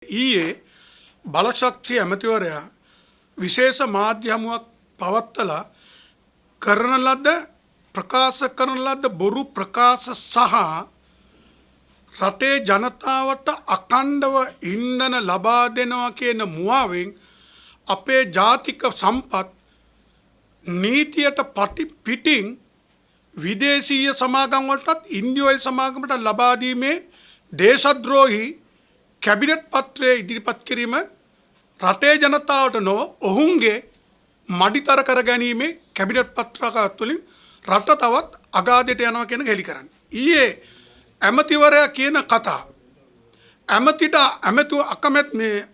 ඊයේ බලශක්තිය ඇමතිවරයා විශේෂ මාධ්‍ය හමුවක් පවත්වලා කරන ලද ප්‍රකාශ කරන ලද බොරු ප්‍රකාශ සහ රටේ ජනතාවට අඛණ්ඩව ඉන්ධන ලබා දෙනවා කියන මුවාවෙන් අපේ ජාතික සම්පත් නීතියට පිටින් විදේශීය සමාගම් වලටත් ඉන්දියානු සමාගමට ලබා දීමේ දේශද්‍රෝහී කැබිනට් පත්‍රය ඉදිරිපත් කිරීම රටේ ජනතාවට නොව ඔවුන්ගේ මඩිතර කර ගැනීමේ කැබිනට් පත්‍රකත් තුළින් රට තවත් අගාධයට යනවා කියන හෙළි කරන්නේ. ඊයේ ඇමතිවරයා කියන කතාව ඇමතිව අකමැත් මේ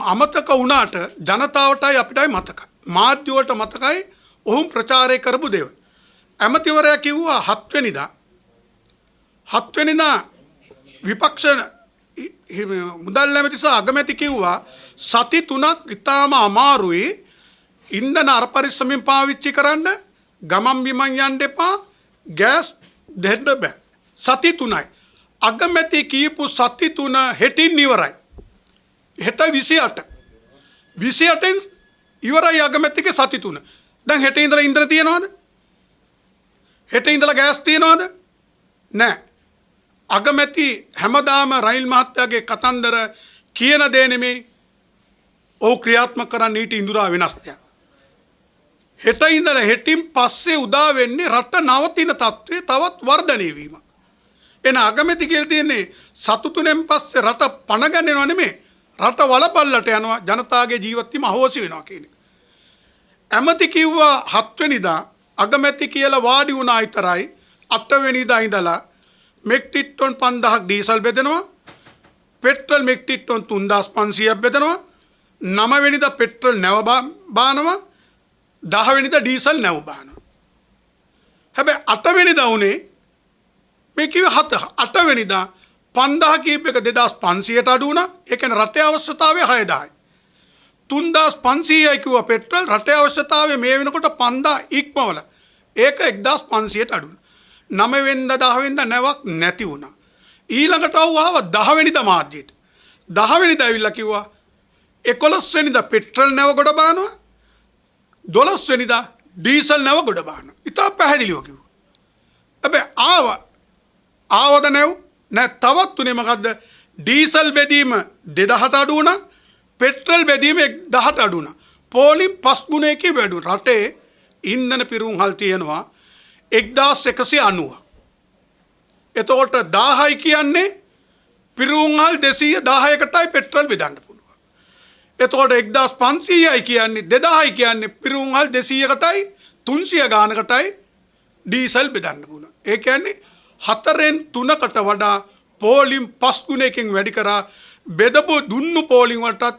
අමතක වුණාට ජනතාවටයි අපිටයි මතකයි. මාධ්‍ය වලට මතකයි ඔවුන් ප්‍රචාරය කරපු දේවල්. ඇමතිවරයා කිව්වා 7 වෙනිදා විපක්ෂ මුදල් ඇමති සහ අගමැති කිව්වා සති 3ක් ඉතාම අමාරුයි ඉන්ධන අර පරිස්සමෙන් පාවිච්චි කරන්න ගමන් බිමන් යන්න එපා ගෑස් දෙන්න බෑ සති 3යි අගමැති කියපු සති 3 හෙටින් ඉවරයි හෙට 28න් ඉවරයි අගමැතිගේ සති 3 දැන් හෙට ඉඳලා ඉන්ධන තියනවද හෙට ඉඳලා ගෑස් තියනවද නෑ අගමැති හැමදාම රනිල් මහත්තයාගේ කතන්දර කියන දේ නෙමෙයි ඔහු ක්‍රියාත්මක කරන්න නීති ඉඳුරා වෙනස් දෙයක්. හෙට ඉඳලා හෙටින් පස්සේ උදා වෙන්නේ රට නවතින තත්ත්වයේ තවත් වර්ධනය වීම. එන අගමැති කියලා තියෙන්නේ සතුටුෙන් පස්සේ රට පණ ගන්නව නෙමෙයි රට වලපල්ලට යනවා ජනතාවගේ ජීවත් වීම අහෝසි වෙනවා කියන එක. ඇමති කිව්වා 7 වෙනිදා අගමැති කියලා වාඩි වුණා විතරයි 8 වෙනිදා ඉඳලා මෙට්‍රික් ටන් 5000ක් ඩීසල් බෙදෙනවා පෙට්‍රල් මෙට්‍රික් ටන් 3500ක් බෙදෙනවා 9 වෙනිදා පෙට්‍රල් නැව බානවා 10 වෙනිදා ඩීසල් නැව බානවා හැබැයි 8 වෙනිදා උනේ මේ කිව්වේ 8 වෙනිදා 5000 කීප එක 2500ට අඩු වුණා ඒ කියන්නේ රටේ අවශ්‍යතාවය 6000යි 3500යි කිව්වා පෙට්‍රල් රටේ අවශ්‍යතාවය මේ වෙනකොට 5000 ඉක්මවල ඒක 1500ට අඩු වුණා 9 වෙනිදා 10 වෙනිදා නැවක් නැති වුණා. ඊළඟට ආව 10 වෙනිදා මාධ්‍යයට. 10 වෙනිදා ඇවිල්ලා කිව්වා 11 වෙනිදා පෙට්‍රල් නැව ගොඩ බානවා. 12 වෙනිදා ඩීසල් නැව ගොඩ බානවා. ඉතා පැහැදිලිව කිව්වා. හැබැයි ආවද නැව නෑ තවත් උනේ මොකද්ද? ඩීසල් බෙදීම 2000ට අඩු වුණා. පෙට්‍රල් බෙදීම 1000ට අඩු වුණා. පෝලිම් 5 ගුණයකින් වැඩි වුණා. රටේ ඉන්ධන පිරුම්හල් තියෙනවා 1190. එතකොට 1000යි කියන්නේ පිරුම්හල් 210කටයි පෙට්‍රල් බෙදන්න පුළුවන්. එතකොට 1500යි කියන්නේ 2000යි කියන්නේ පිරුම්හල් 200කටයි 300 ගානකටයි ඩීසල් බෙදන්න පුළුවන්. ඒ කියන්නේ 4න් 3කට වඩා පෝලිම් 5 ගුණයකින් වැඩි කරා බෙදපු දුන්නු පෝලිම් වලටත්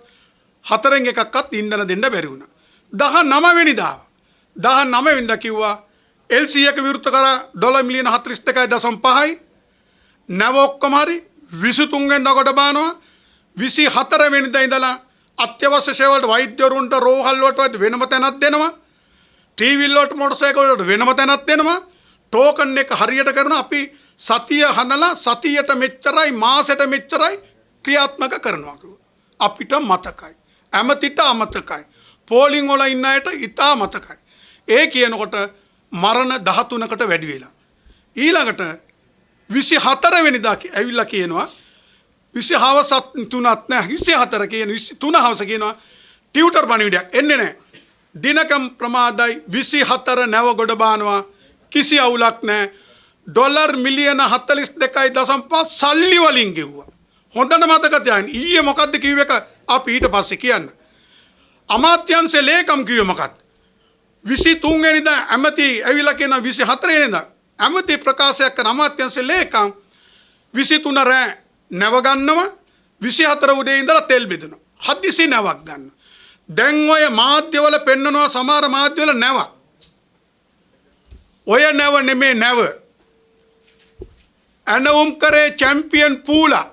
4න් එකක්වත් ඉන්ධන දෙන්න බැරි වුණා. 19 වෙනිදා 19 වෙනිදා කිව්වා LC එක විවෘත කරා ඩොලර් මිලියන 42.5යි නැව ඔක්කොම හරි 23 වෙනිදා කොට බානවා 24 වෙනිදා ඉඳලා අත්‍යවශ්‍ය සේවවලට වෛද්‍යවරුන්ට රෝහල් වලට වෙනම තැනක් දෙනවා ටීවී වලට මොටරසයිකල් වලට වෙනම තැනක් දෙනවා ටෝකන් එක හරියට කරන අපි සතිය හදලා සතියට මෙච්චරයි මාසෙට මෙච්චරයි ක්‍රියාත්මක කරනවා අපිට මතකයි ඇමතිට අමතකයි පෝලිං වල ඉන්න අයට ඉතා මතකයි ඒ කියනකොට මරණ 13කට වැඩි වෙලා ඊළඟට 24 වෙනිදා ඇවිල්ලා කියනවා 20 හවස 3ක් නෑ 24 කියන 23 හවස කියනවා ටියුටර් පණිවිඩයක් එන්නේ නෑ දිනකම් ප්‍රමාදයි 24 නැව ගොඩ බානවා කිසි අවුලක් නෑ ඩොලර් මිලියන 42.5 සල්ලි වලින් ගෙව්වා හොඳට මතක තියාගන්න ඊයේ මොකද්ද කිව්ව එක අපි ඊට පස්සේ කියන්න අමාත්‍යංශයේ ලේකම් කිව්වේ මොකක්ද 23 වෙනිදා ඇමති ඇවිල්ලා කියන 24 වෙනිදා ඇමති ප්‍රකාශයක් කරන අමාත්‍යංශයේ ලේකම් 23 රෑ නැව ගන්නවා 24 උදේ ඉඳලා තෙල් බෙදනවා හදිසි නැවක් ගන්න දැන් ඔය මාධ්‍යවල පෙන්නනවා සමහර මාධ්‍යවල නැව ඔය නැව නෙමේ නැව ඇනවුම් කරේ චැම්පියන් පූලා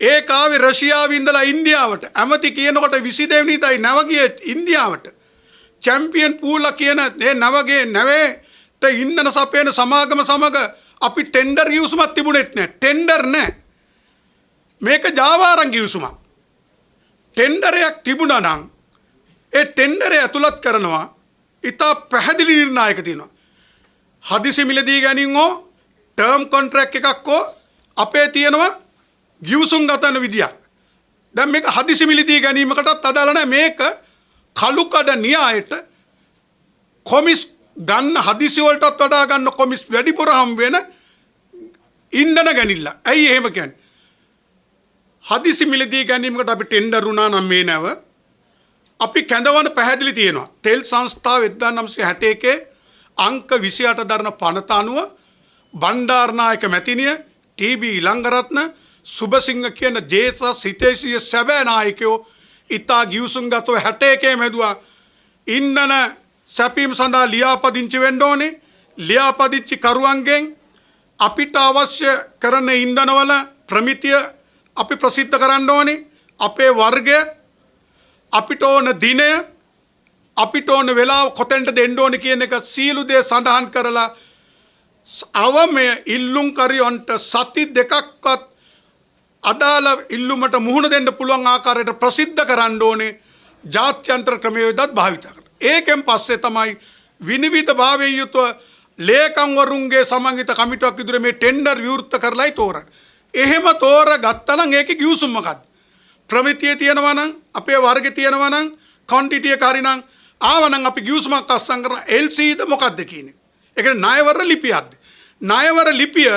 ඒක ආවේ රෂ්‍යාවේ ඉඳලා ඉන්දියාවට ඇමති කියනකොට 22 වෙනිදායි නැව ගියේ ඉන්දියාවට චැම්පියන් පූලා කියන මේ නැවේට ඉන්ධන සපයන සමාගම සමග අපි ටෙන්ඩර් යූස්මක් තිබුණෙත් නැහැ ටෙන්ඩර් නැහැ මේක ජාවාරම් ගිවිසුමක්. ටෙන්ඩරයක් තිබුණා නම් ඒ ටෙන්ඩරය ඇතුළත් කරනවා ඉතා පැහැදිලි නිර්ණායක තියෙනවා. හදිසි මිලදී ගැනීම හෝ ටර්ම් කොන්ට්‍රැක්ට් එකක් හෝ අපේ තියෙනවා ගිවිසුම් ගතන විදියක්. දැන් මේක හදිසි මිලදී ගැනීමකටත් අදාළ නැහැ. මේක කළු කඩ න්‍යායට කොමිස් ගන්න හදිසි වලටත් වඩා ගන්න කොමිස් වැඩිපුර හම් වෙන ඉන්ධන ගැනිල්ල. ඇයි එහෙම කියන්නේ? හදිසි මිලදී ගැනීමකට අපි ටෙන්ඩර් වුණා නම් මේ නැව අපි කැඳවන පැහැදිලි තියෙනවා. තෙල් සංස්ථාව 1961 අංක 28 දරන පනත අනුව බණ්ඩාරනායක මැතිනිය ටී.බී. ඉලංගරත්න සුබසිංහ කියන ජේසස් හිතේශීය සැබෑ නායකයෝ ඉතා ගිවිසුම්ගතව 61 මැදුවා ඉන්ධන සැපීම සඳහා ලියාපදිංචි වෙන්න ඕනේ. ලියාපදිංචි කරුවන්ගෙන් අපිට අවශ්‍ය කරන ඉන්ධනවල ප්‍රමිතිය අපි ප්‍රසිද්ධ කරන්න ඕනේ. අපේ වර්ගය අපිට ඕන දිනය අපිට ඕන වෙලාව කොතෙන්ට දෙන්න ඕනේ කියන එක සීලු දේ සඳහන් කරලා අවමය ඉල්ලුම් කරියොන්ට සති දෙකක්වත් අදාළ ඉල්ලුමට මුහුණ දෙන්න පුළුවන් ආකාරයට ප්‍රසිද්ධ කරන්න ඕනේ ජාත්‍යන්තර ක්‍රමවේදත් භාවිත කරලා. ඒකෙන් පස්සේ තමයි විනිවිද භාවයෙන් යුතුව ලේකම්වරුන්ගේ සමන්විත කමිටුවක් ඉදිරියේ මේ ටෙන්ඩර් විවෘත කරලායි තෝරන්නේ. එහෙම තෝරගත්තා නම් ඒකේ ගිවිසුම මොකක්ද? ප්‍රමිතිය තියෙනවා නම් අපේ වර්ගය තියෙනවා නම් ක්වොන්ටිටි එක හරි නම් ආවනම් අපි ගිවිසුමක් අත්සන් කරන LCද මොකක්ද කියන්නේ. ඒක ණයවර ලිපියක්ද? ණයවර ලිපිය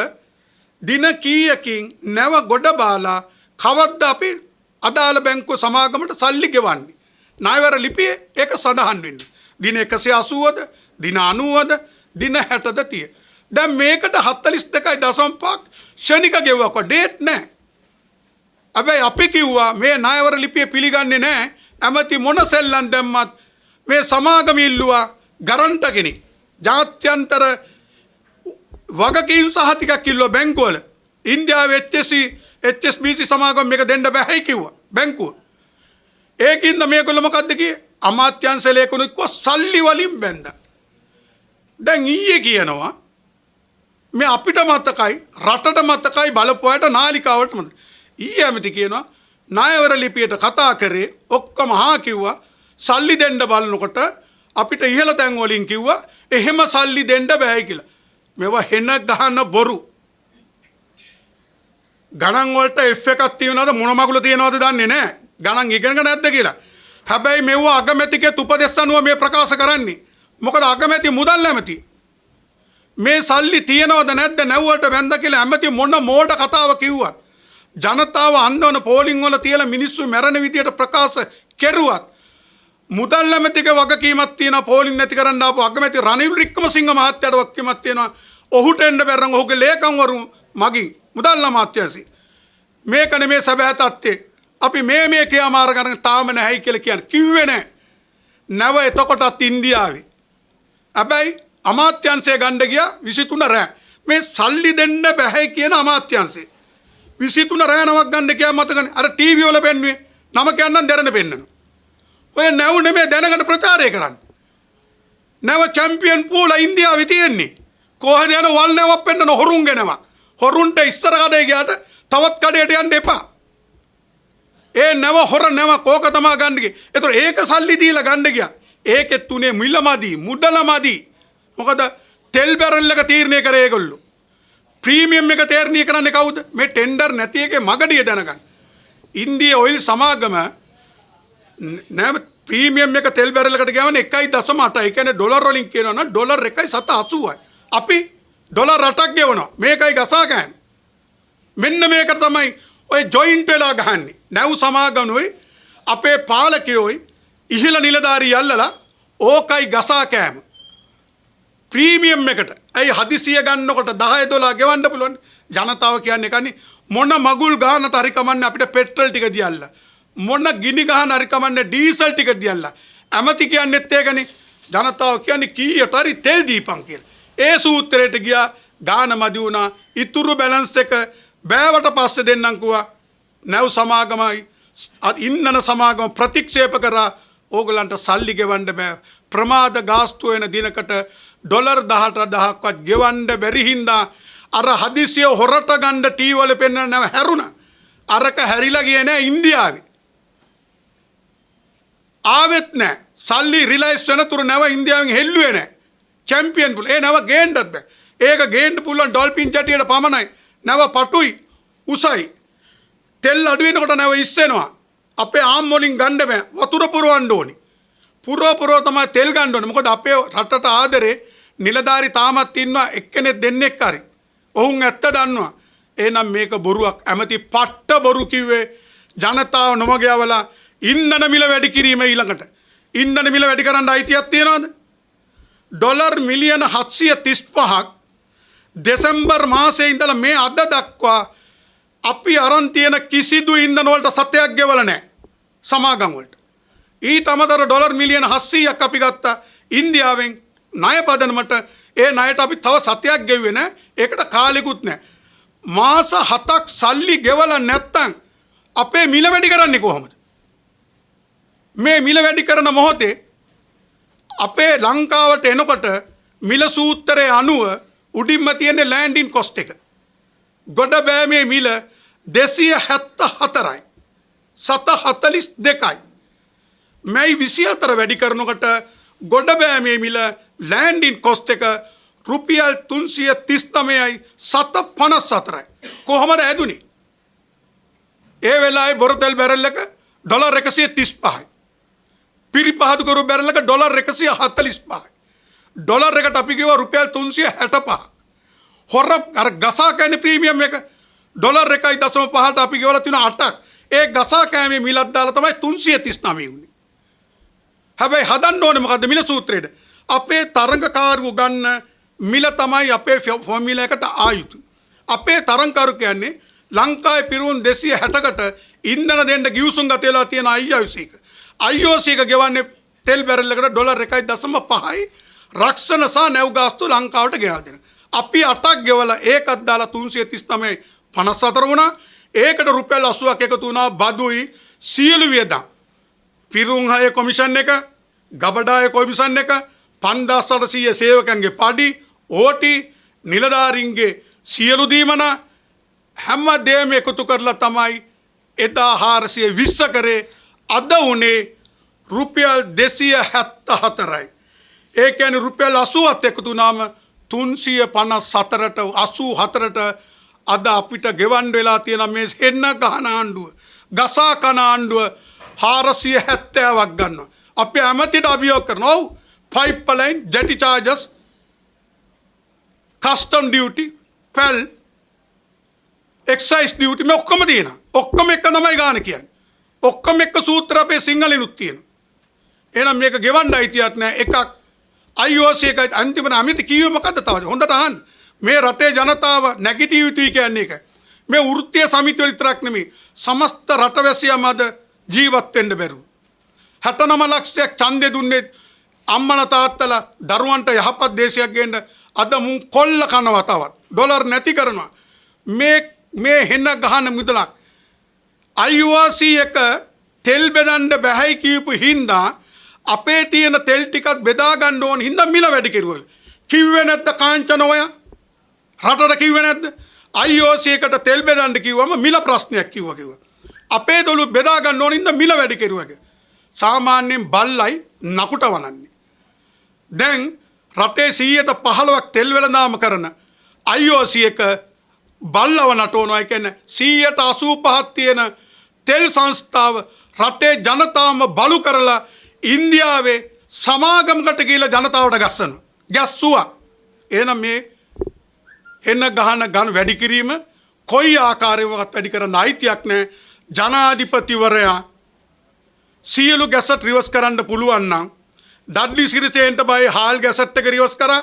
දින කීයකින් නැව ගොඩ බාලා කවද්ද අපි අදාළ බැංකුව සමාගමට සල්ලි ගෙවන්නේ? ණයවර ලිපියේ ඒක සඳහන් වෙන්නේ. දින 180ද, දින 90ද, දින 60ද තිය. දැන් මේකට 42.5ක් ශනික ගෙවුවා ඩේට් නැහැ. හැබැයි අපි කිව්වා මේ ණයවර ලිපිය පිළිගන්නේ නැහැ. ඇමති මොන සෙල්ලම් දැම්මත් මේ සමාගම ඉල්ලුවා ගරන්ට කෙනෙක්. ජාත්‍යන්තර වගකීම් සහතිකයක් ඉල්ලුවා බැංකුවල. ඉන්දියාවේ HSBC සමාගම මේක දෙන්න බැහැ කිව්වා බැංකුව. ඒකින්ද මේගොල්ලෝ මොකද්ද කියේ? අමාත්‍යාංශ ලේකමුත් කිව්වා සල්ලි වලින් බැඳා. දැන් ඊයේ කියනවා මේ අපිට මතකයි රටට මතකයි බලපුවාට නාලිකාවට මතකයි. ඊයේ ඇමති කියනවා ණයවර ලිපියට කතා කරේ ඔක්කොම හා කිව්වා සල්ලි දෙන්න බලනකොට අපිට ඉහළ තැන් වලින් කිව්වා එහෙම සල්ලි දෙන්න බෑ කියලා. මේවා හෙන ගහන බොරු. ගණන් වලට F එකක් තියනවාද මොන මගුල තියනවාද දන්නේ නැහැ. ගණන් ඉගෙනගෙන නැද්ද කියලා. හැබැයි මේවා අගමැතිගේ උපදෙස් අනුව මේ ප්‍රකාශ කරන්නේ. මොකද අගමැති මුදල් ඇමති. මේ සල්ලි තියනවද නැද්ද නැව්වට බැඳ කියලා ඇමති මොන මෝඩ කතාව කිව්වත් ජනතාව අන්දවන පෝලිං වල තියලා මිනිස්සු මැරෙන විදියට ප්‍රකාශ කෙරුවත් මුදල් ඇමතිගේ වගකීමක් තියෙනවා පෝලිං නැති කරන්න ආපු අගමැති රනිල් වික්‍රමසිංහ මහත්තයාට වගකීමක් තියෙනවා. ඔහුට එන්න බැරනම් ඔහුගේ ලේකම්වරු මගින් මුදල් අමාත්‍යාංශي මේක නෙමේ සැබෑ තත්ත්වය. අපි මේ ක්‍රියාමාර්ග ගන්න තාම නැහැයි කියලා කියන්නේ කිව්වේ නැහැ. නැව එතකොටත් ඉන්දියාවේ. හැබැයි අමාත්‍යංශය ගන්න ගියා 23 රෑ. මේ සල්ලි දෙන්න බැහැ කියන අමාත්‍යංශය 23 රෑ නමක් ගන්න ගියා මතකනේ. අර ටීවී වල පෙන්නුවේ නම කියන්නම් දැරන පෙන්නනවා. ඔය නැව් නෙමෙයි දැනගන්න ප්‍රචාරය කරන්නේ. නැව චැම්පියන් පූල ඉන්දියාවේ තියෙන්නේ. කොහෙද යන වල් නැවක් පෙන්නන හොරුන්ගෙනවා. හොරුන්ට ඉස්සර කඩේ ගියාට තවත් කඩේට යන්න එපා. ඒ නැව හොර නැව කෝක තමා ගන්න ගියේ. ඒතර ඒක සල්ලි දීලා ගන්න ගියා. ඒකෙත් තුනේ මිලමදි මුදලමදි. මොකද තෙල් බැරල් එක තීරණය කරේ ඒගොල්ලෝ. ප්‍රීමියම් එක තීරණය කරන්නේ කවුද? මේ ටෙන්ඩර් නැති එකේ මගඩිය දැනගන්න. ඉන්දිය ඔයිල් සමාගම නෑ ප්‍රීමියම් එක තෙල් බැරල් එකට ගවන්නේ 1.8. ඒ කියන්නේ ඩොලර් වලින් කියනවා නම් ඩොලර් 1.80යි. අපි ඩොලර් 8ක් ගෙවනවා. මේකයි ගසා ගන්න. මෙන්න මේක තමයි ඔය ජොයින්ට් වෙලා ගහන්නේ. නැව් සමාගමනොයි අපේ පාලකයෝයි ඉහළ නිලධාරී යල්ලලා ඕකයි ගසා කෑම. ප්‍රීමියම් එකට ඇයි හදිසිය ගන්නකොට 10 12 ගෙවන්න පුළුවන්. ජනතාව කියන්නේ කන්නේ මොන මගුල් ගානට හරි කමන්නේ අපිට පෙට්‍රල් ටික දියල්ලා. මොන ගිනි ගහන හරි කමන්නේ ඩීසල් ටික දියල්ලා. ඇමති කියන්නේත් ඒකනේ. ජනතාව කියන්නේ කීයට හරි තෙල් දීපන් කියලා. ඒ සූත්‍රයට ගියා ගාන මදි වුණා. ඉතුරු බැලන්ස් එක බෑවට පස්සේ දෙන්නම් කිව්වා. නැව් සමාගමයි ඉන්ධන සමාගම ප්‍රතික්ෂේප කරා. ඕගලන්ට සල්ලි ගෙවන්න බෑ. ප්‍රමාද ගාස්තු වෙන දිනකට ඩොලර් 18,000ක්වත් ගෙවන්න බැරි හින්දා අර හදිසිය හොරට ගන්න ටී වල පෙන්නන නැව හැරුණා. අරක හැරිලා ගියේ නෑ ඉන්දියාවේ. ආවෙත් නෑ. සල්ලි රිලයිස් වෙනතුරු නැව ඉන්දියාවෙන් හෙල්ලුවේ නෑ. Champion full. ඒ නැව ගේන්නත් බෑ. ඒක ගේන්න පුළුවන් ඩොල්ෆින් ජැටියට පමණයි. නැව පටුයි උසයි. තෙල් අඩු වෙනකොට නැව ඉස්සෙනවා. අපේ ආම් වලින් ගන්න බෑ. වතුර පුරවන්න ඕනි. පුරව තමයි තෙල් ගන්න ඕනේ. මොකද අපේ රටට ආදරේ නිලධාරි තාමත් ඉන්නවා එක්කෙනෙක් දෙන්නෙක් හරි. ඔවුන් ඇත්ත දන්නවා. එහෙනම් මේක බොරුවක්. ඇමති පට්ට බොරු කිව්වේ ජනතාව නොමග යවලා ඉන්ධන මිල වැඩි කිරීම ඊළඟට. ඉන්ධන මිල වැඩි කරන්න අයිතියක් තියනවද? ඩොලර් මිලියන 735ක් දෙසැම්බර් මාසයේ ඉඳලා මේ අද දක්වා අපි අරන් තියෙන කිසිදු ඉන්ධන වලට සතයක් ගෙවලා නැහැ. සමාගම් වලට. ඊට අමතර ඩොලර් මිලියන 700ක් අපි ගත්තා ඉන්දියාවෙන් ණය පදනමට. ඒ ණයට අපි තව සතයක් ගෙව්වේ නැහැ. ඒකට කාලෙකුත් නැහැ. මාස 7ක් සල්ලි ගෙවලා නැත්තම් අපේ මිල වැඩි කරන්නේ කොහොමද? මේ මිල වැඩි කරන මොහොතේ අපේ ලංකාවට එනකොට මිල සූත්‍රයේ අනුව උඩින්ම තියෙන ලෑන්ඩින් කොස්ට් එක. ගොඩ බෑමේ මිල 274යි. 742යි. මේ 24 වැඩි කරනකොට ගොඩ බෑමේ මිල ලෑන්ඩින් කොස්ට් එක රුපියල් 339යි 754යි. කොහොමද ඇදුනේ? ඒ වෙලාවේ බොරතෙල් බැරල් එක ඩොලර් 135යි. පිරිපහදු කරු බැරල් එක ඩොලර් 145යි. ඩොලර් එකට අපි ගෙවුවා රුපියල් 365ක්. හොර අර ගසා කෑනේ ප්‍රීමියම් එක ඩොලර් 1.5ට අපි ගෙවලා තියෙන 8ක්. ඒ ගසා කෑමේ මිලක් දාලා තමයි 339 උනේ. හැබැයි හදන්න ඕනේ මොකද්ද මිල සූත්‍රයේද? අපේ තරඟකාරවෝ ගන්න මිල තමයි අපේ ෆෝමියුලා එකට ආයුතු. අපේ තරඟකාරු කියන්නේ ලංකාවේ පිරුම් 260කට ඉන්ධන දෙන්න ගිවිසුම් ගත වෙලා තියෙන IOC එක. IOC එක ගෙවන්නේ තෙල් බැරල් එකට ඩොලර් 1.5යි රක්ෂණ සහ නැව් ගාස්තු ලංකාවට ගෙනල් දෙන. අපි 8ක් ගෙවලා ඒකත් දාලා 339යි 54 වුණා. ඒකට රුපියල් 80ක් එකතු වුණා බදුයි සියලු වියදම්. පිරුම් 6 කොමිෂන් එක, ගබඩායේ කොමිෂන් එක, 5800 සේවකයන්ගේ පඩි, ඕටි, නිලධාරීන්ගේ සියලු දීමනා හැම දෙයක්ම එකතු කරලා තමයි 1420 කරේ. අද උනේ රුපියල් 274යි. ඒ කියන්නේ රුපියල් 80ක් එකතු වුණාම 354ට 84ට අද අපිට ගෙවන්න වෙලා තියෙන මේ හෙන්න ගහන ආණ්ඩුව, ගසා කන ආණ්ඩුව 470ක් ගන්නවා. අපි ඇමතිට අභියෝග කරනවා. ඔව් pipeline, jetty charges, custom duty, PEL, excise duty මේ ඔක්කොම තියෙනවා. ඔක්කොම එක තමයි ගාන කියන්නේ. ඔක්කොම එක සූත්‍ර අපේ සිංහලෙනුත් තියෙනවා. එහෙනම් මේක ගෙවන්න අයිතියක් නැහැ. එකක් IOC එකයි අන්තිමට අමිත කිව්වේ මොකද්ද තවද? හොඳට අහන්න. මේ රටේ ජනතාව නැගිටිය යුතුයි කියන්නේ ඒක. මේ වෘත්තීය සමිතිය විතරක් නෙමෙයි. සමස්ත රටවැසියම අද ජීවත් වෙන්න බැරුව. 69 ලක්ෂයක් ඡන්දෙ දුන්නේ අම්මලා තාත්තලා දරුවන්ට යහපත් දේශයක් ගේන්න. අද මුන් කොල්ල කනවා තවත්. ඩොලර් නැති කරනවා. මේ හෙන්න ගහන මුදලක්. IOC එක තෙල් බෙදන්න බැහැයි කියපු හින්දා අපේ තියෙන තෙල් ටිකත් බෙදා ගන්න ඕන හින්දා මිල වැඩි කෙරුවල. කිව්වේ නැද්ද කාංචන ඔය? රටට කිව්වේ නැද්ද? IOC එකට තෙල් බෙදන්න කිව්වම මිල ප්‍රශ්නයක් කිව්වා. අපේ දොළු බෙදා ගන්න ඕන හින්දා මිල වැඩි කෙරුවා. සාමාන්‍යයෙන් බල්ලයි නකුට වනන්නේ. දැන් රටේ 115ක් තෙල් වෙළඳාම කරන IOC එක බල්ලව නටවනවා. ඒ කියන්නේ 185ක් තියෙන තෙල් සංස්ථාව රටේ ජනතාවම බලු කරලා ඉන්දියාවේ සමාගමකට ගිහිල්ලා ජනතාවට ගස්සනවා. ගැස්සුවා. එහෙනම් මේ හෙන්න ගහන වැඩි කිරීම කොයි ආකාරයකවත් වැඩි කරන්න අයිතියක් නැහැ. ජනාධිපතිවරයා සියලු ගැසට් රිවර්ස් කරන්න පුළුවන් නම් ඩඩ්ලි සිරිසේනට බය හාල් ගැසට් එක රිවර්ස් කරා.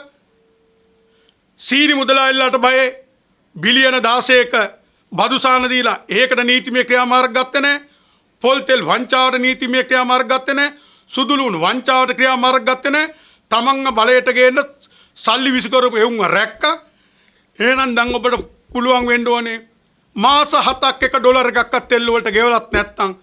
සීනි මුදලාලිලාට බය බිලියන 16ක බදුසාන දීලා ඒකට නීතිමය ක්‍රියාමාර්ග ගත්තේ නැහැ. පොල් තෙල් වංචාවට නීතිමය ක්‍රියාමාර්ග ගත්තේ නැහැ. සුදුලුණු වංචාවට ක්‍රියාමාර්ග ගත්තේ නැහැ. තමන්ව බලයට ගේන්න සල්ලි විසිකරපු එවුන්ව රැක්කා. එහෙනම් දැන් ඔබට පුළුවන් වෙන්න ඕනේ මාස 7ක් එක ඩොලර් එකක්වත් තෙල් වලට ගෙවලත් නැත්නම්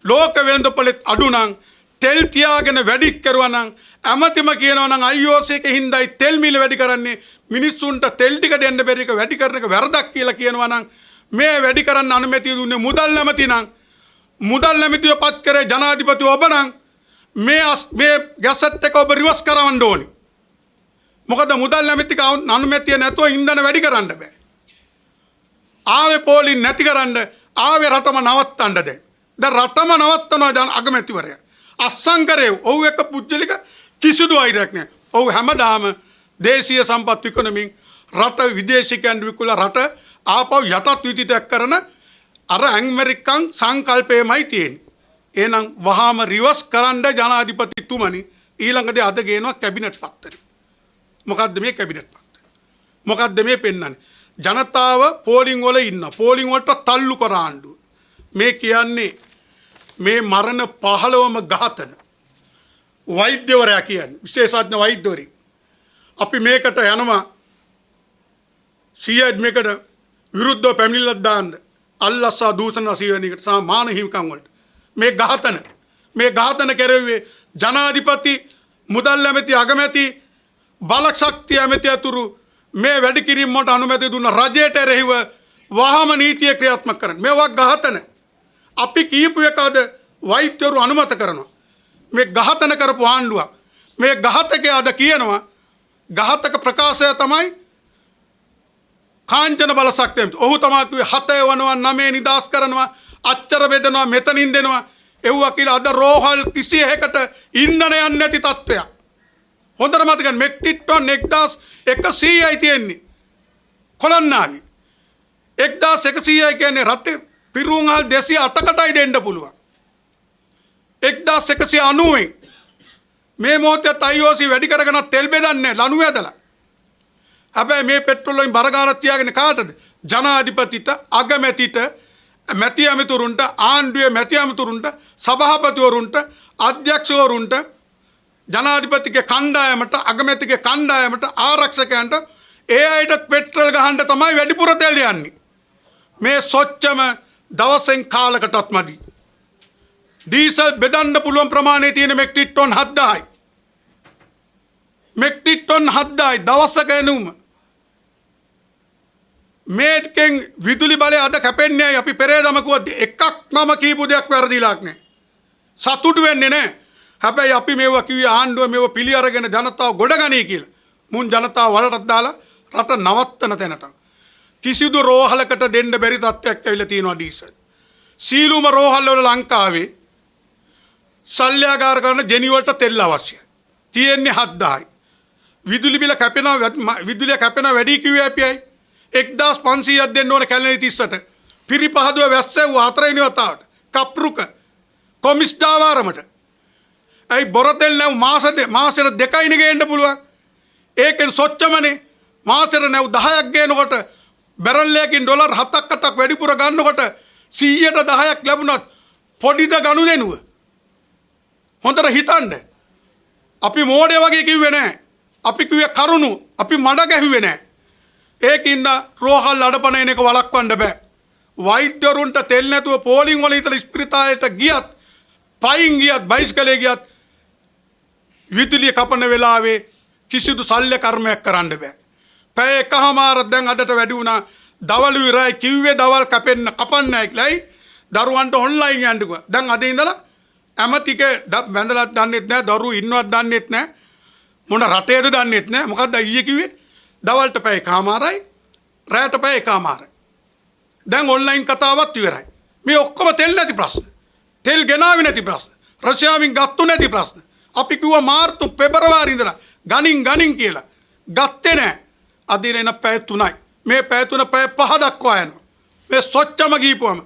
ලෝක වෙළඳපොළේ අඩු නම් තෙල් තියාගෙන වැඩි කරුවා නම් ඇමතිම කියනවා නම් IOC එකේ හින්දායි තෙල් මිල වැඩි කරන්නේ මිනිස්සුන්ට තෙල් ටික දෙන්න බැරි එක වැඩි කරන එක වැරදක් කියලා කියනවා නම් මේ වැඩි කරන්න අනුමැතිය දුන්නේ මුදල් නැමැති නම් මුදල් නැමැතිව පත් කරේ ජනාධිපති ඔබ නම් මේ ගැසට් එක ඔබ රිවර්ස් කරවන්න ඕනි. මොකද මුදල් නැමැතික අනුමැතිය නැතුව ඉන්ධන වැඩි කරන්න බෑ. ආවේ පෝලින් නැති කරන්න ආවේ රටම නවත්තන්න දැන්. දැන් රටම නවත්තනවා දැන් අගමැතිවරයා. අස්සංකරේ ඔව් එක පුජ්‍යලික කිසිදු අයිරයක් නෑ. ඔව් හැමදාම දේශීය සම්පත් විකුණමින් රට විදේශිකයන් විකුණලා රට ආපහු යටත් විදිහට කරන අර ඇමරිකන් සංකල්පයමයි තියෙන්නේ. එහෙනම් වහාම රිවර්ස් කරන්න ජනාධිපතිතුමනි ඊළඟදී අද ගේනවා කැබිනට් පත්තරේ. මොකද්ද මේ කැබිනට් පත්තරේ? මොකද්ද මේ පෙන්වන්නේ? ජනතාව පෝලිං වල ඉන්න පෝලිං වලට තල්ලු කර ආණ්ඩුව. මේ කියන්නේ මේ මරණ 15ම ඝාතන වෛද්‍යවරයා කියන්නේ විශේෂඥ වෛද්‍යවරයෙක්. අපි මේකට යනවා සියයත් මේකට විරුද්ධව පැමිණිල්ලක් දාන්න අල්ලස්සා දූෂණ රසීවණිකට සහ මාන හිමිකම් වලට මේ ඝාතන කෙරෙව්වේ ජනාධිපති මුදල් ඇමති අගමැති බලක් ශක්තිය ඇමති අතුරු මේ වැඩි කිරීම වලට අනුමැතිය දුන්න රජයට එරෙහිව වහාම නීතිය ක්‍රියාත්මක කරන්න. මේවා ඝාතන. අපි කීපු එකද වෛද්‍යවරු අනුමත කරනවා. මේ ඝාතන කරපු ආණ්ඩුවක්. මේ ඝාතකයා අද කියනවා ඝාතක ප්‍රකාශය තමයි කාංචන බලශක්තිය. ඔහු තමයි කිව්වේ 7 වනවා 9 නිදාස් කරනවා අච්චර බෙදනවා මෙතනින් දෙනවා එව්වා කියලා අද රෝහල් 21කට ඉන්ධන යන්නේ නැති තත්ත්වයක්. හොඳට මතක ගන්න මෙට්‍රික් ටන් 1100යි තියෙන්නේ කොළන්නාවි 1100යි කියන්නේ රටේ පිරුම්හල් 208කටයි දෙන්න පුළුවන් 1190න් මේ මොහොතේ IOC වැඩි කරගෙන තෙල් බෙදන්නේ ලනු ඇදලා හැබැයි මේ පෙට්‍රෝල් වලින් බර ගානක් තියාගෙන කාටද ජනාධිපතිට අගමැතිට මැති ඇමතුරුන්ට ආණ්ඩුවේ මැති ඇමතුරුන්ට සභාපතිවරුන්ට අධ්‍යක්ෂවරුන්ට ජනාධිපතිගේ කණ්ඩායමට අගමැතිගේ කණ්ඩායමට ආරක්ෂකයන්ට ඒ අයට පෙට්‍රල් ගහන්න තමයි වැඩිපුර තෙල් යන්නේ. මේ සොච්චම දවසෙන් කාලකටත් මදි. ඩීසල් බෙදන්න පුළුවන් ප්‍රමාණය තියෙන මෙට්‍රික් ටන් 7000යි. මෙට්‍රික් ටන් 7000යි දවසක එනුම. මේකෙන් විදුලි බලය අද කැපෙන්නේ අපි පෙරේදම කිව්වා එකක් මම කීපු දෙයක් වැරදිලාක් නෑ. සතුටු වෙන්නේ නෑ. හැබැයි අපි මේවා කිව්වේ ආණ්ඩුව මේවා පිළි අරගෙන ජනතාව ගොඩගනී කියලා. මුන් ජනතාව වලටත් දාලා රට නවත්තන තැනට. කිසිදු රෝහලකට දෙන්න බැරි තත්ත්වයක් ඇවිල්ලා තියෙනවා ඩීසල්. සීලුම රෝහල් වල ලංකාවේ සල්්‍යාගාර කරන ජෙනි වලට තෙල් අවශ්‍යයි. තියෙන්නේ 7000යි. විදුලි බිල කැපෙනවා විදුලිය කැපෙන වැඩි කිව්වේ අපියි. 1500ක් දෙන්න ඕන කැලණි 30ට. පිරිපහදුව වැස්සෙව් 4 වෙනි වතාවට. කප්රුක කොමිස් දාවාරමට. ඇයි බොරතෙල් නැව් මාසෙට 2යිනේ ගේන්න පුළුවන්. ඒකෙන් සොච්චමනේ මාසෙට නැව් 10ක් ගේනකොට බැරල් එකකින් ඩොලර් 7ක් 8ක් වැඩිපුර ගන්නකොට 100ට 10ක් ලැබුණත් පොඩිද ගනුදෙනුව. හොඳට හිතන්න. අපි මෝඩය වගේ කිව්වේ නැහැ. අපි කිව්වේ කරුණු. අපි මඩ ගැහුවේ නැහැ. ඒකින්ද රෝහල් අඩපණ එන එක වළක්වන්න බෑ. වෛද්‍යවරුන්ට තෙල් නැතුව පෝලිං වල ඉතල ස්පිරිතාලයට ගියත් පයින් ගියත් බයිස්කලේ ගියත් විදුලිය කපන වෙලාවේ කිසිදු සල්්‍ය කර්මයක් කරන්න බෑ. පැය එකමාරක් දැන් අදට වැඩි වුණා. දවල් විරයි කිව්වේ දවල් කපන්න නැයිලයි දරුවන්ට ඔන්ලයින් යන්න කිව්වා. දැන් අද ඉඳලා ඇමතිගේ බැඳලා දන්නෙත් නැහැ දරුවෝ ඉන්නවත් දන්නෙත් නැහැ මොන රටේද දන්නෙත් නැහැ. මොකද්ද ඊයේ කිව්වේ දවල්ට පැය එකමාරයි රැයට පැය එකමාරයි. දැන් ඔන්ලයින් කතාවත් ඉවරයි. මේ ඔක්කොම තෙල් නැති ප්‍රශ්න. තෙල් ගෙනාවේ නැති ප්‍රශ්න. රෂ්‍යාවෙන් ගත්තු නැති ප්‍රශ්න. අපි කිව්වා මාර්තු පෙබරවාරි ඉඳලා ගණින් කියලා. ගත්තේ නැහැ. අද ඉන්න පැය 3යි. මේ පැය 3 පැය 5 දක්වා යනවා. මේ සොච්චම ගිහපුවම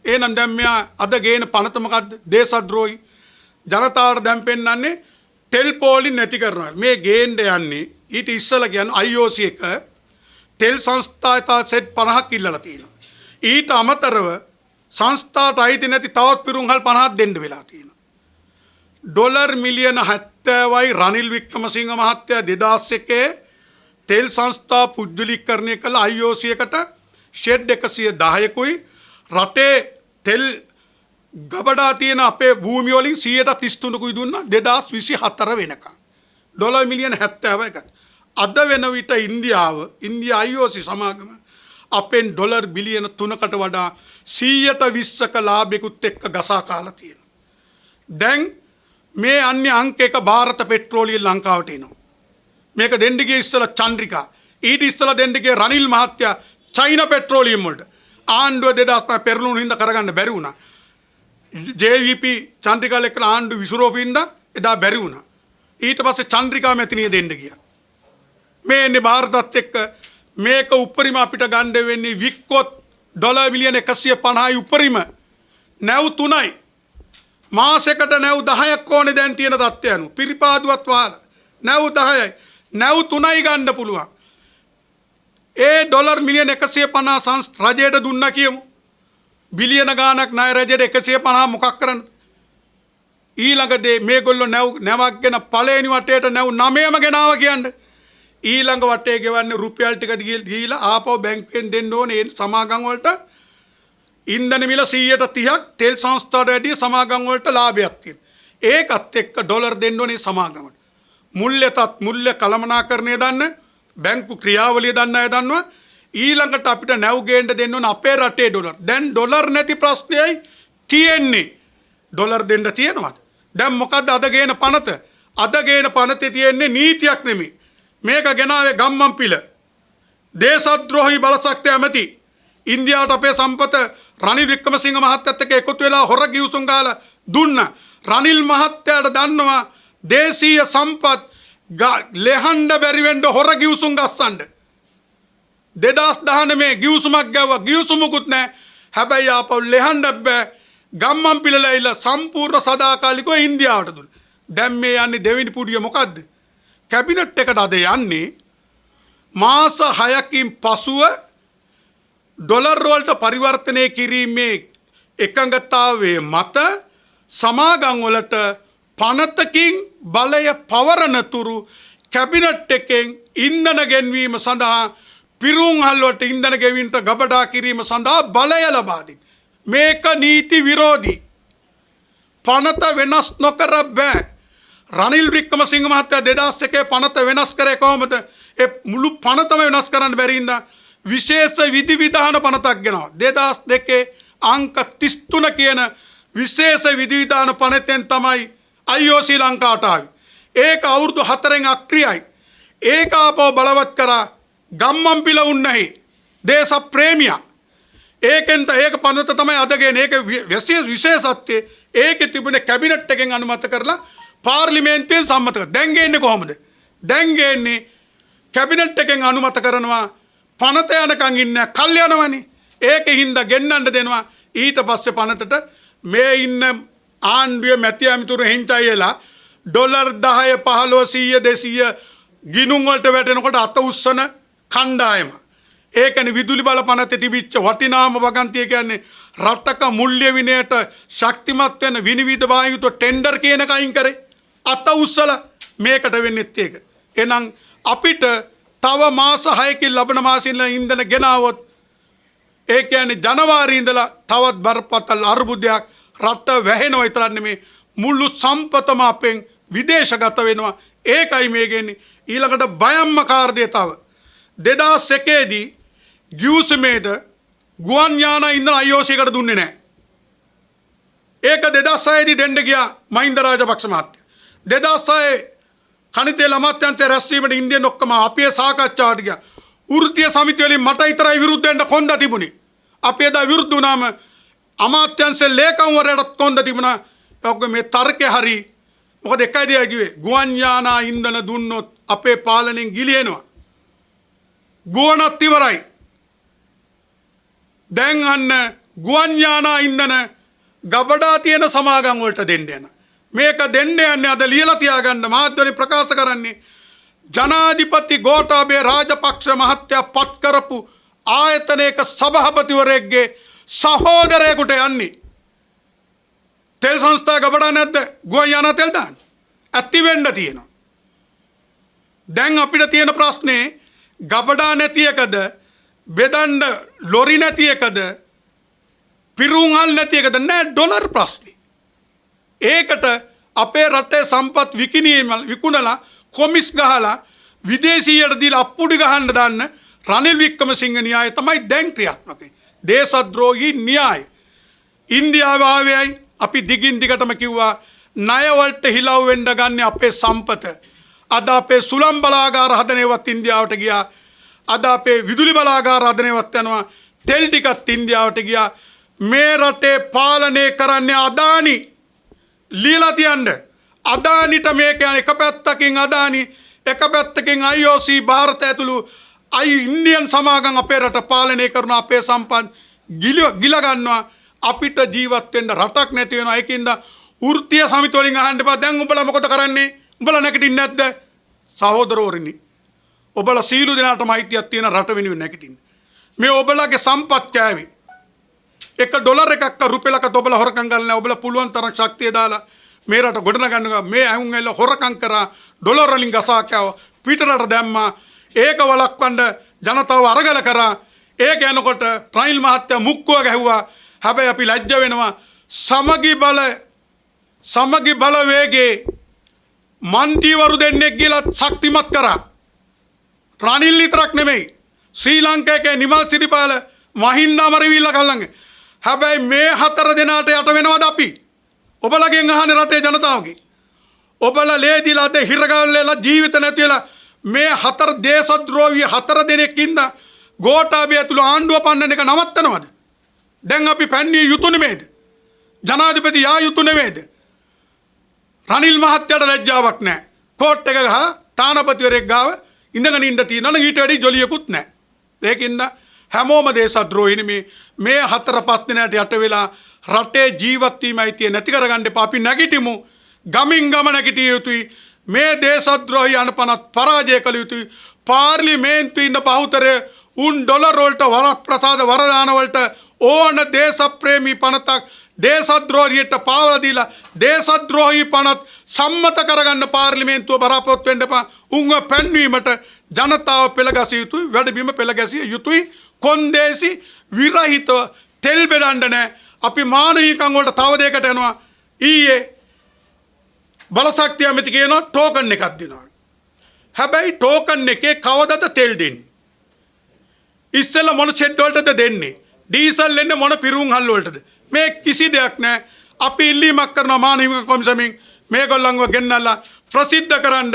එහෙනම් දැන් මෙයා අද ගේන පනත මොකද්ද? දේශද්‍රෝහි. ජනතාවට දැන් පෙන්වන්නේ තෙල් පෝලින් නැති කරනවා. මේ ගේන්න යන්නේ ඊට ඉස්සලා කියන්නේ IOC එක තෙල් සංස්ථායතා සෙට් 50ක් ඉල්ලලා තියෙනවා. ඊට අමතරව සංස්ථාට අයිති නැති තවත් පිරුම්හල් 50ක් දෙන්න වෙලා තියෙනවා. ඩොලර් මිලියන 70යි රනිල් වික්‍රමසිංහ මහත්තයා 2001 තෙල් සංස්ථා පුද්ගලීකරණය කළ IOC එකට ෂෙඩ් 110කුයි රටේ තෙල් ගබඩා තියෙන අපේ භූමිය වලින් 133කුයි දුන්නා 2024 වෙනකම්. ඩොලර් මිලියන 70යි. අද වෙන විට ඉන්දියා IOC සමාගම අපෙන් ඩොලර් බිලියන 3කට වඩා 120ක ලාභයකුත් එක්ක ගසා කාලා තියෙනවා. දැන් මේ අන්‍ය අංක එක ಭಾರತ පෙට්‍රෝලිය ලංකාවට එනවා. මේක දෙන්න ගිය ඉස්සලා චන්ද්‍රිකා ඊට ඉස්සලා දෙන්න ගිය රනිල් මහත්තයා චයිනා පෙට්‍රෝලියම් වලට ආණ්ඩුව 2000 පෙරළුණු හින්දා කරගන්න බැරි වුණා. JVP චන්ද්‍රිකා එක්ක ආණ්ඩුව විසිරෝපින්ද එදා බැරි වුණා. ඊට පස්සේ චන්ද්‍රිකා මැතිනිය දෙන්න ගියා. මේ එන්නේ ಭಾರತත් එක්ක මේක උපරිම අපිට ගන්න වෙන්නේ වික්කොත් ඩොලර් මිලියන 150යි උපරිම නැව් 3යි මාසෙකට නැව් 10ක් ඕනේ දැන් තියෙන තත්ත්වය අනුව පිරිපාදුවත් වහලා නැව් 10යි නැව් 3යි ගන්න පුළුවන්. ඒ ඩොලර් මිලියන 150 රජයට දුන්නා කියමු. බිලියන ගාණක් ණය රජයට 150 මොකක් කරන්නද? ඊළඟදී මේගොල්ලෝ නැවක් ගෙන පළවෙනි වටේට නැව් 9ම ගෙනාවා කියන්නේ. ඊළඟ වටේ ගෙවන්නේ රුපියල් ටික දීලා ආපහු බැංකුවෙන් දෙන්න ඕනේ ඒ සමාගම් වලට ඉන්ධන මිල 130ක් තෙල් සංස්ථාවට වැඩිය සමාගම් වලට ලාභයක් තියෙනවා. ඒකත් එක්ක ඩොලර් දෙන්න ඕනේ සමාගමට. මුල්‍ය කළමනාකරණය දන්න බැංකු ක්‍රියාවලිය දන්න අය දන්නවා. ඊළඟට අපිට නැව් ගේන්න දෙන්න ඕන අපේ රටේ ඩොලර්. දැන් ඩොලර් නැති ප්‍රශ්නයයි තියෙන්නේ. ඩොලර් දෙන්න තියෙනවද? දැන් මොකද්ද අද ගේන පනත? අද ගේන පනතේ තියෙන්නේ නීතියක් නෙමෙයි. මේක ගෙනාවේ ගම්මන්පිල දේශද්‍රෝහී බලශක්තිය ඇමති ඉන්දියාවට අපේ සම්පත රනිල් වික්‍රමසිංහ මහත්තයත් එක්ක එකතු වෙලා හොර ගිවිසුම් ගාලා දුන්නා. රනිල් මහත්තයාට දන්නවා දේශීය සම්පත් ලෙහන්න බැරි වෙන්න හොර ගිවිසුම් ගස්සන්න 2019 ගිවිසුමක් ගැව්වා. ගිවිසුමකුත් නැහැ. හැබැයි ආපහු ලෙහන්න බෑ. ගම්මන්පිලලා සම්පූර්ණ සදාකාලිකව ඉන්දියාවට දුන්නා. දැන් මේ යන්නේ දෙවෙනි පුඩිය මොකද්ද? කැබිනට් එකට අද යන්නේ මාස 6කින් පසුව ඩොලර් වලට පරිවර්තනය කිරීමේ එකඟතාවයේ මත සමාගම් වලට පනතකින් බලය පවරනතුරු කැබිනට් එකෙන් ඉන්ධන ගෙන්වීම සඳහා පිරුම්හල් වලට ඉන්ධන ගෙවීමට ගබඩා කිරීම සඳහා බලය ලබා දෙන මේක නීති විරෝධී. පනත වෙනස් නොකර බෑ. රනිල් වික්‍රමසිංහ මහත්තයා 2001 පනත වෙනස් කරේ කොහොමද? ඒ මුළු පනතම වෙනස් කරන්න බැරි ඉඳා විශේෂ විධිවිධාන පනතක් ගෙනවා. 2002 අංක 33 කියන විශේෂ විධිවිධාන පනතෙන් තමයි IOC ලංකාවට ආවේ. ඒක අවුරුදු 4න් අක්‍රියයි. ඒක ආපහු බලවත් කරා ගම්මන්පිල උන්නැහි දේශ ප්‍රේමියා. ඒකෙන් ඒක පනත තමයි අද ගේන්නේ. ඒක විශේෂත්වයේ ඒකේ තිබුණේ කැබිනට් එකෙන් අනුමත කරලා පාර්ලිමේන්තුවෙන් සම්මත කරා. දැන් ගේන්නේ කොහොමද? දැන් ගේන්නේ කැබිනට් එකෙන් අනුමත කරනවා පනත යනකම් ඉන්නේ කල් යනවනේ. ඒකෙන් හින්දා ගෙන්නන්න දෙනවා. ඊට පස්සේ පනතට මේ ඉන්න ආණ්ඩුවේ මැති ඇමතුරු හින්චයිලා ඩොලර් 10 15 100 200 ගිනුම් වලට වැටෙනකොට අත උස්සන කණ්ඩායම. ඒකනේ විදුලි බල පනතේ තිබිච්ච වටිනාම වගන්තිය කියන්නේ රටක මුල්‍ය විනයට ශක්තිමත් වෙන විනිවිද වායුතු ටෙන්ඩර් කියන කයින් කරේ. අත උස්සලා මේකට වෙන්නේත් ඒක. එහෙනම් අපිට තව මාස 6කින් ලබන මාසින් ඉන්ධන ගෙනාවොත් ඒ කියන්නේ ජනවාරි ඉඳලා තවත් බරපතල අර්බුදයක් රට වැහෙනවා විතරක් නෙමේ මුළු සම්පතම අපෙන් විදේශගත වෙනවා. ඒකයි මේ ගෙන්නේ. ඊළඟට බයම්ම කාර්යය තව 2001 දී ගිවිසුමේද ගුවන් යාන ඉන්ධන IOC එකට දුන්නේ නැහැ. ඒක 2006 දී දෙන්න ගියා මහින්ද රාජපක්ෂ මහත්තයා. 2006 කනිතේ අමාත්‍යාංශයේ රැස්වීමට ඉන්දියන් ඔක්කොම අපේ සාකච්ඡාවට ගියා. වෘත්තීය සමිතිය වලින් මට විතරයි විරුද්ධ වෙන්න කොන්ද තිබුණේ. අපි එදා විරුද්ධ වුණාම අමාත්‍යාංශයේ ලේකම්වරයාට කොන්ද තිබුණා. ඔක්කොම මේ තර්කේ හරි. මොකද එකයි දෙයයි කිව්වේ ගුවන් යාන ඉන්ධන දුන්නොත් අපේ පාලනයෙන් ගිලිනවා. ගුවනත් ඉවරයි. දැන් අන්න ගුවන් යාන ඉන්ධන ගබඩා තියෙන සමාගම් වලට දෙන්න යන. මේක දෙන්න යන්නේ අද ලියලා තියාගන්න මාධ්‍යවලින් ප්‍රකාශ කරන්නේ ජනාධිපති ගෝඨාභය රාජපක්ෂ මහත්තයා පත් කරපු ආයතනයක සභාපතිවරයෙක්ගේ සහෝදරයෙකුට යන්නේ. තෙල් සංස්ථා ගබඩා නැද්ද? ගුවන් යාන තෙල් දාන්න. ඇති වෙන්න තියෙනවා. දැන් අපිට තියෙන ප්‍රශ්නේ ගබඩා නැති එකද බෙදන්න ලොරි නැති එකද පිරුම්හල් නැති එකද නෑ ඩොලර් ප්‍රශ්නේ. ඒකට අපේ රටේ සම්පත් විකුණලා කොමිස් ගහලා විදේශීයට දීලා අප්පුඩි ගහන්න දාන්න රනිල් වික්‍රමසිංහ න්‍යාය තමයි දැන් ක්‍රියාත්මක වෙන්නේ. දේශද්‍රෝහී න්‍යාය. ඉන්දියාව ආවේයි අපි දිගින් දිගටම කිව්වා ණය වලට හිලව් වෙන්න ගන්න අපේ සම්පත. අද අපේ සුළං බලාගාර හදනේවත් ඉන්දියාවට ගියා. අද අපේ විදුලි බලාගාර හදනේවත් යනවා. තෙල් ටිකත් ඉන්දියාවට ගියා. මේ රටේ පාලනය කරන්නේ අදානි. লীලා තියන්න. අදානිට මේක එක පැත්තකින් අදානි එක පැත්තකින් IOC ಭಾರತ ඇතුළු ඉන්දියන් සමාගම් අපේ රට පාලනය කරන අපේ සම්පත් ගිල ගන්නවා. අපිට ජීවත් වෙන්න රටක් නැති වෙනවා. ඒකින්ද වෘත්තීය සමිති වලින් අහන්න එපා. දැන් උඹලා මොකද කරන්නේ? උඹලා නැගිටින්නේ නැද්ද? සහෝදරවරුනි. ඔබලා සීළු දෙනාටම අයිතියක් තියෙන රට වෙනුවෙන් නැගිටින්න. මේ ඔබලාගේ සම්පත් කෑවේ. $1 එකක් රුපියලක ඔබලා හොරකම් ගන්න නැහැ. ඔබලා පුළුවන් තරම් ශක්තිය දාලා මේ රට ගොඩනගන්නවා. මේ ඇහුන් ඇල්ල හොරකම් කරා ඩොලර් වලින් ගසා කෑව පිටරට දැම්මා. ඒක වළක්වන්න ජනතාව අරගල කරා. ඒක යනකොට රනිල් මහත්තයා මුක්කුව ගැහුවා. හැබැයි අපි ලැජ්ජ වෙනවා. සමගි බලවේගේ මන්ත්‍රීවරු දෙන්නෙක් ගිහලා ශක්තිමත් කරා. රනිල් විතරක් නෙමෙයි. ශ්‍රී ලංකාවේ නිමල් සිරිපාල මහින්ද අමරවීල්ල කල්ලංගේ. හැබැයි මේ 4 දෙනාට යට වෙනවද අපි? ඔබලගෙන් අහන්නේ රටේ ජනතාවගේ. ඔබලා ලේදිලා අද හිරගල්ලලා ජීවිත නැති වෙලා මේ 4 දේශද්‍රෝහී 4 දෙනෙක් ඉඳ ගෝඨාභය ඇතුළු ආණ්ඩුව පන්නන එක නවත්තනවද? දැන් අපි පැන්නේ යුතු නෙමෙයිද? ජනාධිපති යා යුතු නෙමෙයිද? රනිල් මහත්තයාට ලැජ්ජාවක් නැහැ. කෝට් එක ගහලා තානාපතිවරයෙක් ගාව ඉඳගෙන ඉන්න තියෙනවා ඊට වැඩි ජොලියකුත් නැහැ. ඒකින්ද හැමෝම දේශද්‍රෝහීනි මේ 4-5 දිනකට යට වෙලා රටේ ජීවත් වීමයි තියෙ නැති කරගන්න එපා. අපි නැගිටිමු. ගමින් ගම නැගිටිය යුතුයි. මේ දේශද්‍රෝහී අනපනත් පරාජය කළ යුතුයි. පාර්ලිමේන්තුවේ ඉන්න බහුතරය උන් ඩොලර් වලට වරප්‍රසාද වරදාන වලට ඕන දේශප්‍රේමී පනතක් දේශද්‍රෝහියට පාවලා දීලා දේශද්‍රෝහී පනත් සම්මත කරගන්න පාර්ලිමේන්තුව බරපතල වෙන්න එපා. උන්ව පැන්වීමට ජනතාව පෙළගැසිය යුතුයි. වැඩබිම පෙළගැසිය යුතුයි. කොන්දේසි විරහිතව තෙල් බෙදන්න නැහැ. අපි මානවිකම් වලට තව දෙයකට යනවා. ඊයේ බලශක්තිය ඇමති කියනවා ටෝකන් එකක් දෙනවා. හැබැයි ටෝකන් එකේ කවදද තෙල් දෙන්නේ? ඉස්සෙල්ලා මොන ෂෙඩ් වලටද දෙන්නේ? ඩීසල් එන්නේ මොන පිරුම් හල් වලටද? මේ කිසි දෙයක් නැහැ. අපි ඉල්ලීමක් කරනවා මානවික කොමිසමෙන් මේගොල්ලන්ව ගෙන්නලා ප්‍රසිද්ධ කරන්න.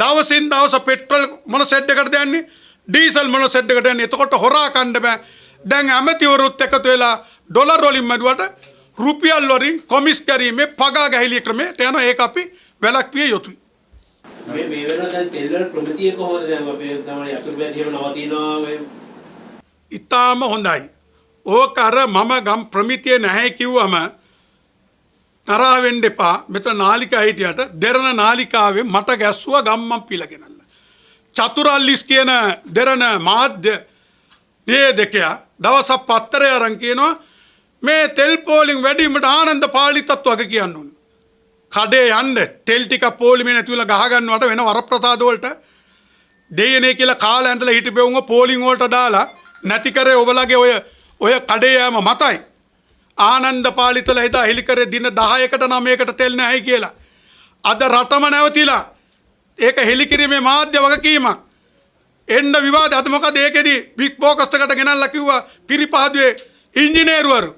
දවසින් දවස පෙට්‍රල් මොන ෂෙඩ් එකටද යන්නේ? ඩීසල් මොන ෂෙඩ් එකට යන්නේ? එතකොට හොරා කන්න බෑ. දැන් ඇමතිවරුත් එකතු වෙලා ඩොලර් වලින් මැදුවට රුපියල් වලින් කොමිස් කරීමේ පගා ගැහිලි ක්‍රමයට යනවා. ඒක අපි වැළැක්විය යුතුයි. මේ වෙනකොට දැන් තෙල් වල ප්‍රමිතිය කොහොමද දැන් අපේ තමයි අතුරු බැදියම නවතිනවා මේ ඉතාම හොඳයි. ඕක අර මම ගම් ප්‍රමිතිය නැහැ කිව්වම තරහ වෙන්න එපා. මෙතන නාලිකා හිටියට දෙරණ නාලිකාවේ මට ගැස්සුවා ගම්මන් පිළගෙනල්ලා. චතුරල්ලිස් කියන දෙරණ මාධ්‍ය මේ දෙකයා දවසක් පත්තරය අරන් කියනවා මේ තෙල් පෝලිං වැඩිවීමට ආනන්ද පාලිතත් වගේ කියන්න ඕන. කඩේ යන්න තෙල් ටික පෝලිමේ නැතිවලා ගහ ගන්නවට වෙන වරප්‍රසාද වලට දෙයනේ කියලා කාලා ඇඳලා හිටපෙවුම පෝලිං වලට දාලා නැති කරේ ඔබලගේ ඔය කඩේ යෑම මතයි. ආනන්ද පාලිතලා එදා හෙලිකරේ දින 10කට 9කට තෙල් නැහැ කියලා. අද රටම නැවතිලා. ඒක හෙලිකිරීමේ මාධ්‍ය වගකීමක්. එන්න විවාද අද මොකද ඒකෙදි බිග් බෝකස් එකට ගෙනල්ලා කිව්වා පිරිපහදුවේ ඉංජිනේරුවරු.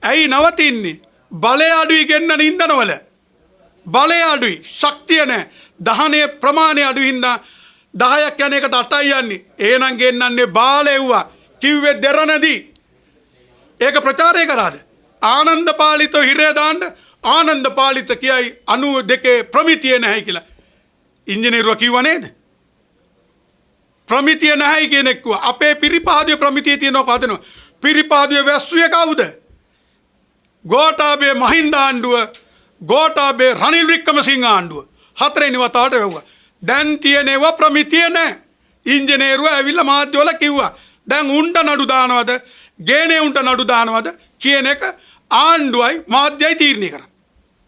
ඇයි නවතින්නේ? බලය අඩුයි ගෙන්නන ඉන්ධනවල. බලය අඩුයි. ශක්තිය නැහැ. දහනේ ප්‍රමාණය අඩු හින්දා 10ක් යන එකට 8යි යන්නේ. එහෙනම් ගෙන්නන්නේ බාලෙව්වා. කිව්වේ දෙරණදී. ඒක ප්‍රචාරය කරාද? ආනන්ද පාලිතව හිරේ දාන්න ආනන්ද පාලිත කියයි 92 ප්‍රමිතිය නැහැ කියලා. ඉංජිනේරුවා කිව්වා නේද? ප්‍රමිතිය නැහැ කියන එක අපේ පිරිපහදුවේ ප්‍රමිතිය තියෙනවා හදනවා. පිරිපහදුවේ වැස්සුවේ කවුද? ගෝඨාභය මහින්ද ආණ්ඩුව, ගෝඨාභය රනිල් වික්‍රමසිංහ ආණ්ඩුව. 4 වෙනි වතාවට වැවුවා. දැන් තියෙනව ප්‍රමිතිය නැහැ. ඉංජිනේරුවා ඇවිල්ලා මාධ්‍යවල කිව්වා. දැන් උණ්ඩ නඩු දානවද? ගේනේ උණ්ඩ නඩු දානවද කියන එක ආණ්ඩුවයි මාධ්‍යයි තීරණය කරන්නේ.